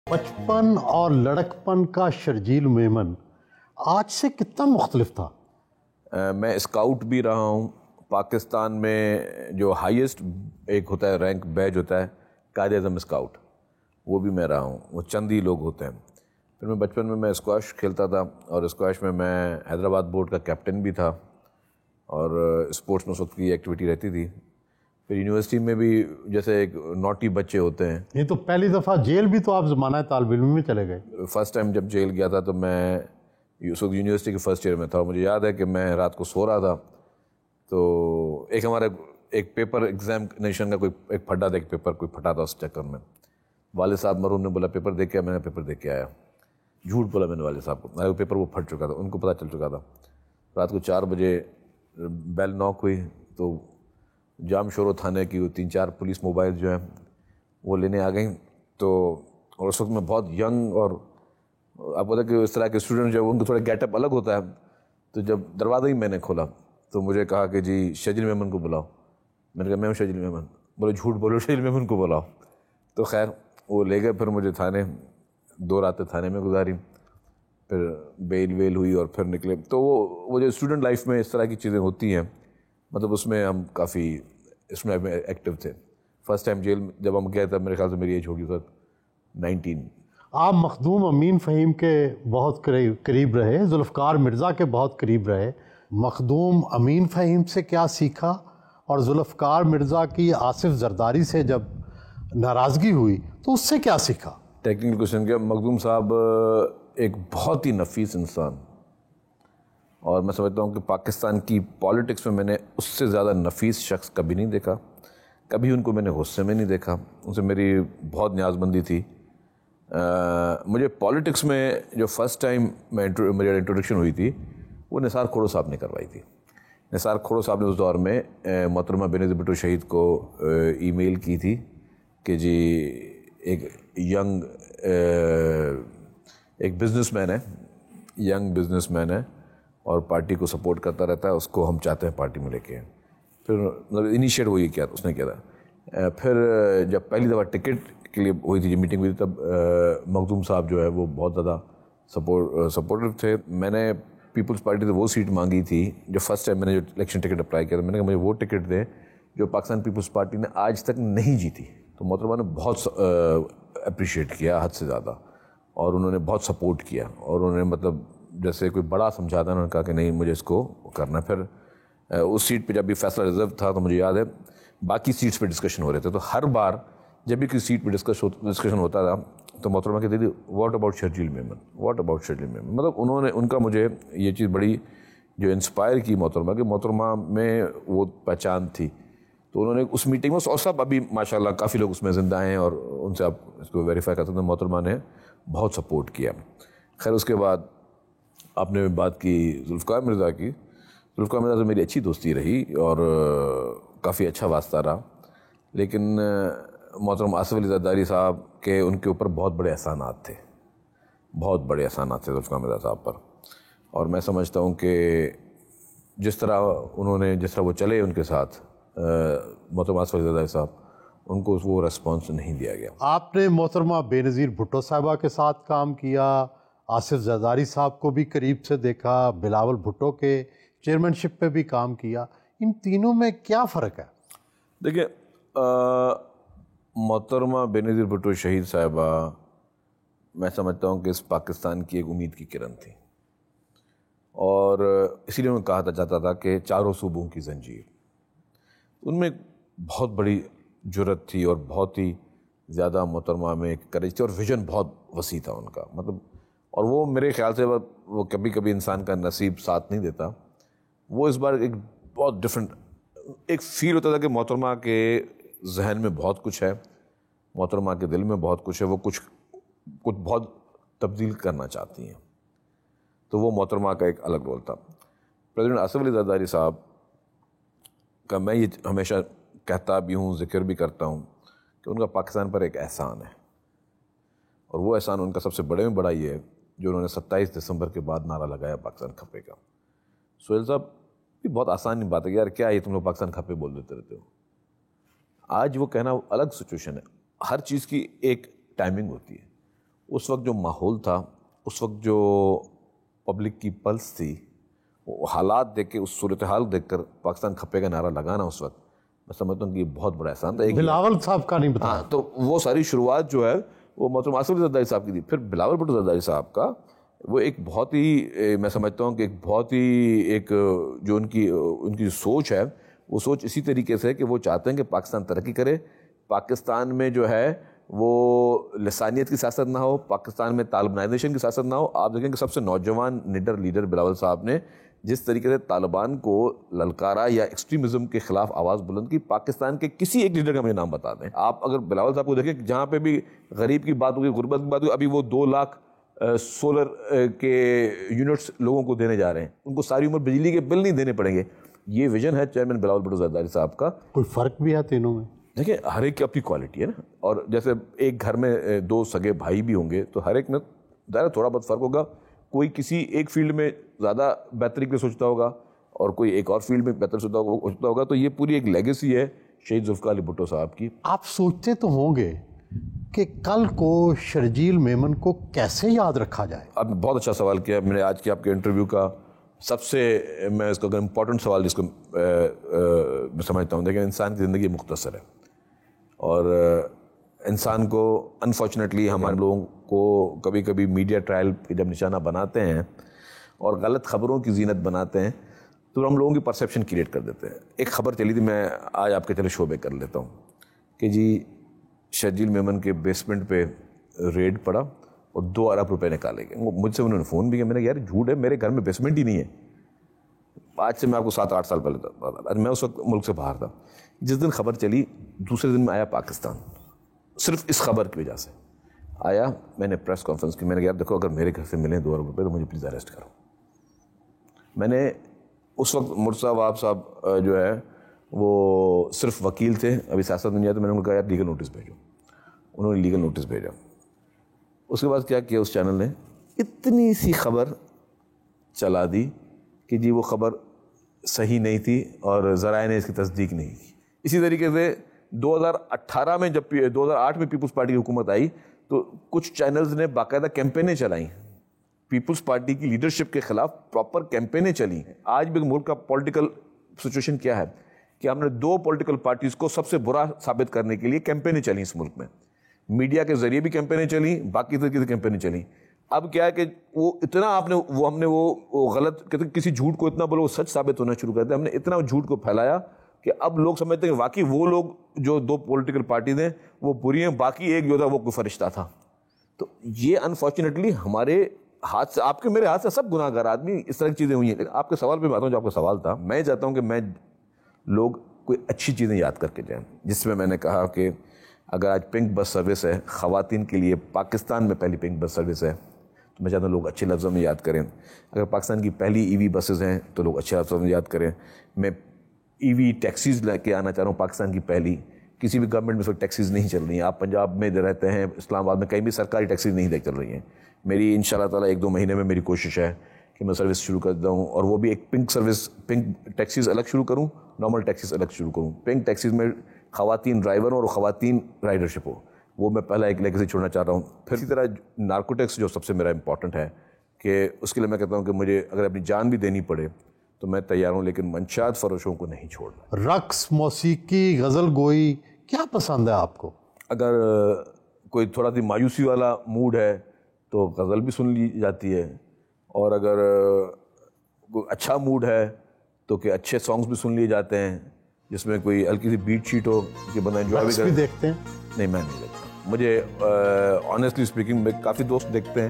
بچپن اور لڑکپن کا شرجیل میمن آج سے کتنا مختلف تھا؟ میں اسکاؤٹ بھی رہا ہوں پاکستان میں. جو ہائیسٹ ایک ہوتا ہے رینک بیج ہوتا ہے قائد اعظم اسکاؤٹ، وہ بھی میں رہا ہوں. وہ چند ہی لوگ ہوتے ہیں. پھر میں بچپن میں اسکواش کھیلتا تھا، اور اسکواش میں حیدرآباد بورڈ کا کیپٹن بھی تھا، اور اسپورٹس میں اس وقت کی ایکٹیویٹی رہتی تھی. پھر یونیورسٹی میں بھی جیسے ایک نوٹی بچے ہوتے ہیں. یہ تو پہلی دفعہ جیل بھی تو آپ زمانہ طالب علم میں چلے گئے. فرسٹ ٹائم جب جیل گیا تھا تو میں اس وقت یونیورسٹی کے فرسٹ ایئر میں تھا. مجھے یاد ہے کہ میں رات کو سو رہا تھا، تو ایک ہمارا ایک پیپر ایگزامینیشن کا کوئی ایک پھٹا تھا، ایک پیپر کوئی پھٹا تھا. اس چکر میں والد صاحب مرحوم نے بولا پیپر دیکھ کے آیا. میں نے پیپر دیکھ کے آیا. جھوٹ بولا میں نے والد صاحب کو. پیپر وہ پھٹ چکا تھا، ان کو پتہ چل چکا تھا. رات کو 4 بجے بیل ناک ہوئی تو جام شورو تھانے کی وہ 3-4 پولیس موبائل جو ہیں وہ لینے آ گئیں. تو اور اس وقت میں بہت ینگ، اور آپ پتہ کہ اس طرح کے اسٹوڈنٹ جو ان کو تھوڑا گیٹ اپ الگ ہوتا ہے. تو جب دروازہ ہی میں نے کھولا تو مجھے کہا کہ جی شرجیل میمن کو بلاؤ. میں نے کہا میں ہوں شرجیل میمن. بولے جھوٹ بولو، شرجیل میمن کو بلاؤ. تو خیر وہ لے گئے. پھر مجھے تھانے 2 راتیں تھانے میں گزاری. پھر بیل ویل ہوئی اور پھر نکلے. تو وہ جو اسٹوڈنٹ لائف میں اس طرح کی چیزیں ہوتی ہیں، مطلب اس میں ہم کافی اس میں ایکٹیو تھے. فرسٹ ٹائم جیل جب ہم گئے تھا میرے خیال سے میری ایج ہوگی 19. آپ مخدوم امین فہیم کے بہت قریب رہے، ذوالفقار مرزا کے بہت قریب رہے. مخدوم امین فہیم سے کیا سیکھا، اور ذوالفقار مرزا کی آصف زرداری سے جب ناراضگی ہوئی تو اس سے کیا سیکھا؟ ٹیکنیکل کوشچن کیا. مخدوم صاحب ایک بہت ہی نفیس انسان، اور میں سمجھتا ہوں کہ پاکستان کی پالیٹکس میں میں نے اس سے زیادہ نفیس شخص کبھی نہیں دیکھا. کبھی ان کو میں نے غصے میں نہیں دیکھا. ان سے میری بہت نیاز مندی تھی. مجھے پالیٹکس میں جو فرسٹ ٹائم میری انٹروڈکشن ہوئی تھی وہ نثار کھوڑو صاحب نے کروائی تھی. نثار کھوڑو صاحب نے اس دور میں محترمہ بینظیر بھٹو شہید کو ای میل کی تھی کہ جی ایک ینگ ایک بزنس مین ہے، ینگ بزنس مین ہے، اور پارٹی کو سپورٹ کرتا رہتا ہے، اس کو ہم چاہتے ہیں پارٹی میں لے کے. پھر مطلب انیشیٹ وہی کیا اس نے کیا تھا. پھر جب پہلی دفعہ ٹکٹ کے لیے ہوئی تھی، جب میٹنگ ہوئی تھی، تب مخدوم صاحب جو ہے وہ بہت زیادہ سپورٹو تھے. میں نے پیپلز پارٹی سے وہ سیٹ مانگی تھی جو فرسٹ ٹائم میں نے جو الیکشن ٹکٹ اپلائی کیا تھا. میں نے کہا مجھے وہ ٹکٹ دیں جو پاکستان پیپلز پارٹی نے آج تک نہیں جیتی. تو محترمہ نے بہت اپریشیٹ کیا حد سے زیادہ، اور انہوں نے بہت سپورٹ کیا، اور انہوں نے مطلب جیسے کوئی بڑا سمجھا تھا، انہوں نے کہا کہ نہیں مجھے اس کو کرنا. پھر اس سیٹ پہ جب بھی فیصلہ ریزرو تھا تو مجھے یاد ہے باقی سیٹس پہ ڈسکشن ہو رہے تھے. تو ہر بار جب بھی کسی سیٹ پہ ڈسکشن ہوتا تھا تو محترمہ کہتی تھی what about Sharjeel Memon, what about Sharjeel Memon. مطلب ان کا مجھے یہ چیز بڑی جو انسپائر کی محترمہ، کہ محترمہ میں وہ پہچان تھی. تو انہوں نے اس میٹنگ میں، اور سب ابھی ماشاءاللہ کافی لوگ اس میں زندہ ہیں، اور ان سے آپ اس کو ویریفائی کر سکتے ہیں. محترمہ نے بہت سپورٹ کیا. خیر اس کے بعد آپ نے بات کی ذوالفقار مرزا کی. ذوالفقار مرزا سے میری اچھی دوستی رہی اور کافی اچھا واسطہ رہا. لیکن محترم آصف علی زرداری صاحب کے ان کے اوپر بہت بڑے احسانات تھے، بہت بڑے احسانات تھے ذوالفقار مرزا صاحب پر. اور میں سمجھتا ہوں کہ جس طرح وہ چلے ان کے ساتھ محترم آصف علی زرداری صاحب، ان کو وہ ریسپانس نہیں دیا گیا. آپ نے محترمہ بینظیر بھٹو صاحبہ کے ساتھ کام کیا، آصف زرداری صاحب کو بھی قریب سے دیکھا، بلاول بھٹو کے چیئرمین شپ پہ بھی کام کیا. ان تینوں میں کیا فرق ہے؟ دیکھیں محترمہ بینظیر بھٹو شہید صاحبہ میں سمجھتا ہوں کہ اس پاکستان کی ایک امید کی کرن تھی، اور اسی لیے انہیں کہا جاتا تھا کہ چاروں صوبوں کی زنجیر. ان میں بہت بڑی جرت تھی، اور بہت ہی زیادہ محترمہ میں ایک کریج تھی، اور ویژن بہت وسیع تھا ان کا. مطلب اور وہ میرے خیال سے وہ کبھی کبھی انسان کا نصیب ساتھ نہیں دیتا. وہ اس بار ایک بہت ڈفرینٹ ایک فیل ہوتا تھا کہ محترمہ کے ذہن میں بہت کچھ ہے، محترمہ کے دل میں بہت کچھ ہے، وہ کچھ بہت تبدیل کرنا چاہتی ہیں. تو وہ محترمہ کا ایک الگ رول تھا. پریزیڈنٹ آصف علی زرداری صاحب کا میں یہ ہمیشہ کہتا بھی ہوں، ذکر بھی کرتا ہوں کہ ان کا پاکستان پر ایک احسان ہے، اور وہ احسان ان کا سب سے بڑے میں بڑا یہ ہے جو انہوں نے 27 دسمبر کے بعد نعرہ لگایا پاکستان کھپے کا. سہیل صاحب یہ بہت آسان بات ہے کہ یار کیا یہ تم لوگ پاکستان کھپے بول دیتے رہتے ہو. آج وہ کہنا الگ سچویشن ہے. ہر چیز کی ایک ٹائمنگ ہوتی ہے. اس وقت جو ماحول تھا، اس وقت جو پبلک کی پلس تھی، وہ حالات دیکھ کے، اس صورتحال دیکھ کر پاکستان کھپے کا نعرہ لگانا اس وقت میں سمجھتا ہوں کہ یہ بہت بڑا احسان تھا. بلاول صاحب کا نہیں بتایا. ہاں، تو وہ ساری شروعات جو ہے وہ محترم آصف علی زرداری صاحب کی تھی. پھر بلاول بھٹو زرداری صاحب کا وہ ایک بہت ہی میں سمجھتا ہوں کہ ایک بہت ہی ایک جو ان کی سوچ ہے، وہ سوچ اسی طریقے سے کہ وہ چاہتے ہیں کہ پاکستان ترقی کرے. پاکستان میں جو ہے وہ لسانیت کی سیاست نہ ہو، پاکستان میں طالبانائزیشن کی سیاست نہ ہو. آپ دیکھیں کہ سب سے نوجوان لیڈر بلاول صاحب نے جس طریقے سے طالبان کو للکارا یا ایکسٹریمزم کے خلاف آواز بلند کی، پاکستان کے کسی ایک لیڈر کا مجھے نام بتا دیں. آپ اگر بلاول صاحب کو دیکھیں، جہاں پہ بھی غریب کی بات ہوگی، غربت کی بات ہوگی، ابھی وہ 2 لاکھ سولر کے یونٹس لوگوں کو دینے جا رہے ہیں، ان کو ساری عمر بجلی کے بل نہیں دینے پڑیں گے. یہ ویژن ہے چیئرمین بلاول بھٹو زرداری صاحب کا. کوئی فرق بھی ہے تینوں میں؟ دیکھیں، ہر ایک کی اپنی کوالٹی ہے نا، اور جیسے ایک گھر میں 2 سگے بھائی بھی ہوں گے تو ہر ایک میں ظاہر تھوڑا بہت فرق ہوگا. کوئی کسی ایک فیلڈ میں زیادہ بہتری کے سوچتا ہوگا اور کوئی ایک اور فیلڈ میں بہتر سوچتا ہوگا. تو یہ پوری ایک لیگیسی ہے شہید ذوالفقار علی بھٹو صاحب کی. آپ سوچتے تو ہوں گے کہ کل کو شرجیل میمن کو کیسے یاد رکھا جائے؟ آپ نے بہت اچھا سوال کیا. میں نے آج کے آپ کے انٹرویو کا سب سے میں اس کا اگر امپورٹنٹ سوال جس کو میں سمجھتا ہوں، دیکھیں انسان کی زندگی مختصر ہے اور انسان کو انفارچونیٹلی ہمارے لوگوں کو کبھی کبھی میڈیا ٹرائل جب نشانہ بناتے ہیں اور غلط خبروں کی زینت بناتے ہیں تو ہم لوگوں کی پرسیپشن کریٹ کر دیتے ہیں. ایک خبر چلی تھی، میں آج آپ کے چلے شعبے کر لیتا ہوں کہ جی شرجیل میمن کے بیسمنٹ پہ ریڈ پڑا اور 2 ارب روپے نکالے گئے. مجھ سے انہوں نے فون بھی کیا. میں نے کہا یار جھوٹ ہے، میرے گھر میں بیسمنٹ ہی نہیں ہے. آج سے میں آپ کو 7-8 سال پہلے تھا، میں اس وقت ملک سے باہر تھا. جس دن خبر چلی دوسرے دن میں آیا پاکستان، صرف اس خبر کی وجہ سے آیا. میں نے پریس کانفرنس کی. میں نے کہا دیکھو اگر میرے گھر سے ملیں 2 ارب روپے تو مجھے پلیز اریسٹ کرو. میں نے اس وقت مرتضیٰ وہاب صاحب جو ہے وہ صرف وکیل تھے، ابھی سیاست میں نہیں آئے، تو میں نے ان کو کہا یار لیگل نوٹس بھیجو. انہوں نے لیگل نوٹس بھیجا. اس کے بعد کیا کیا اس چینل نے، اتنی سی خبر چلا دی کہ جی وہ خبر صحیح نہیں تھی اور ذرائع نے اس کی تصدیق نہیں کی. اسی طریقے سے 2018 میں جب 2008 میں پیپلز پارٹی کی حکومت آئی تو کچھ چینلز نے باقاعدہ کیمپینیں چلائیں، پیپلز پارٹی کی لیڈرشپ کے خلاف پراپر کیمپینیں چلی. آج بھی ملک کا پولیٹیکل سچویشن کیا ہے کہ ہم نے 2 پولیٹیکل پارٹیز کو سب سے برا ثابت کرنے کے لیے کیمپینیں چلیں اس ملک میں. میڈیا کے ذریعے بھی کیمپینیں چلیں، باقی طریقے سے کیمپینیں چلیں. اب کیا ہے کہ وہ اتنا ہم نے وہ غلط کسی جھوٹ کو اتنا بولو وہ سچ ثابت ہونا شروع کر دیا. ہم نے اتنا جھوٹ کو پھیلایا کہ اب لوگ سمجھتے ہیں کہ واقعی وہ لوگ جو 2 پولیٹیکل پارٹیز ہیں وہ بری ہیں، باقی ایک جو تھا وہ کوئی فرشتہ تھا. تو یہ انفارچونیٹلی ہمارے ہاتھ سے، آپ کے میرے ہاتھ سے سب گناہ گار آدمی اس طرح کی چیزیں ہوئی ہیں. لیکن آپ کے سوال پہ میں آتا ہوں، جو آپ کا سوال تھا، میں چاہتا ہوں کہ میں لوگ کوئی اچھی چیزیں یاد کر کے جائیں، جس میں نے کہا کہ اگر آج پنک بس سروس ہے خواتین کے لیے، پاکستان میں پہلی پنک بس سروس ہے، تو میں چاہتا ہوں لوگ اچھے لفظوں میں یاد کریں. اگر پاکستان کی پہلی EV بسز ہیں تو لوگ اچھے لفظوں میں یاد کریں. میں EV ٹیکسیز لے کے آنا چاہ رہا ہوں، پاکستان کی پہلی. کسی بھی گورنمنٹ میں اس وقت ٹیکسیز نہیں چل رہی ہیں. آپ پنجاب میں رہتے ہیں، اسلام آباد میں کہیں بھی سرکاری ٹیکسیز نہیں چل رہی ہیں. میری انشاءاللہ تعالیٰ 1-2 مہینے میں میری کوشش ہے کہ میں سروس شروع کر دوں، اور وہ بھی ایک پنک ٹیکسیز الگ شروع کروں، نارمل ٹیکسیز الگ شروع کروں. پنک ٹیکسیز میں خواتین ڈرائیور اور خواتین رائڈرشپ ہو، وہ میں پہلا ایک لیگیسی چھوڑنا چاہ رہا ہوں. پھر اسی طرح نارکوٹکس جو سب سے میرا امپورٹنٹ ہے، کہ اس کے لیے میں کہتا ہوں کہ مجھے اگر اپنی جان بھی دینی پڑے تو میں تیار ہوں، لیکن منشیات فروشوں کو نہیں چھوڑنا. رقص، موسیقی، غزل گوئی کیا پسند ہے آپ کو؟ اگر کوئی تھوڑا سی مایوسی والا موڈ ہے تو غزل بھی سن لی جاتی ہے، اور اگر کوئی اچھا موڈ ہے تو کہ اچھے سانگز بھی سن لیے جاتے ہیں جس میں کوئی ہلکی سی بیٹ شیٹ ہو کہ بندہ انجوائے بھی کرے. دیکھتے ہیں؟ نہیں، میں نہیں دیکھتا. مجھے آنیسٹلی اسپیکنگ میں کافی دوست دیکھتے ہیں،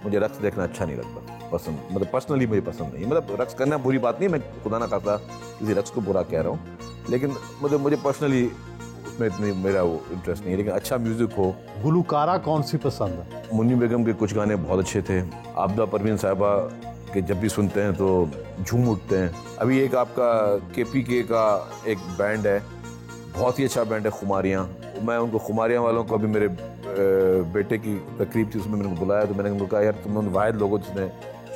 مجھے رقص دیکھنا اچھا نہیں لگتا، پسند مطلب پرسنلی مجھے پسند نہیں. مطلب رقص کرنا بری بات نہیں، میں خدا نہ کرتا کسی رقص کو برا کہہ رہا ہوں، لیکن مجھے پرسنلی اس میں اتنی میرا وہ انٹرسٹ نہیں ہے. لیکن اچھا میوزک ہو. گلوکارہ کون سی پسند ہے؟ منی بیگم کے کچھ گانے بہت اچھے تھے. عابدہ پروین صاحبہ کے جب بھی سنتے ہیں تو جھوم اٹھتے ہیں. ابھی ایک آپ کا KPK کا ایک بینڈ ہے، بہت ہی اچھا بینڈ ہے، خماریاں. میں ان کو خماریاں والوں کو، ابھی میرے بیٹے کی تقریب تھی، اس میں نے بلایا تو میں نے ان کو کہا یار تم نے واحد لوگوں جس نے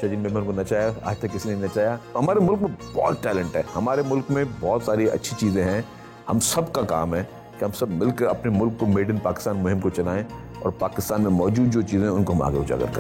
شرجیل میمن کو نچایا، آج تک کسی نے نچایا. ہمارے ملک میں بہت ٹیلنٹ ہے، ہمارے ملک میں بہت ساری اچھی چیزیں ہیں. ہم سب کا کام ہے کہ ہم سب مل کر اپنے ملک کو میڈ ان پاکستان مہم کو چلائیں اور پاکستان میں موجود جو چیزیں ہیں ان کو ہم آگے اجاگر کریں.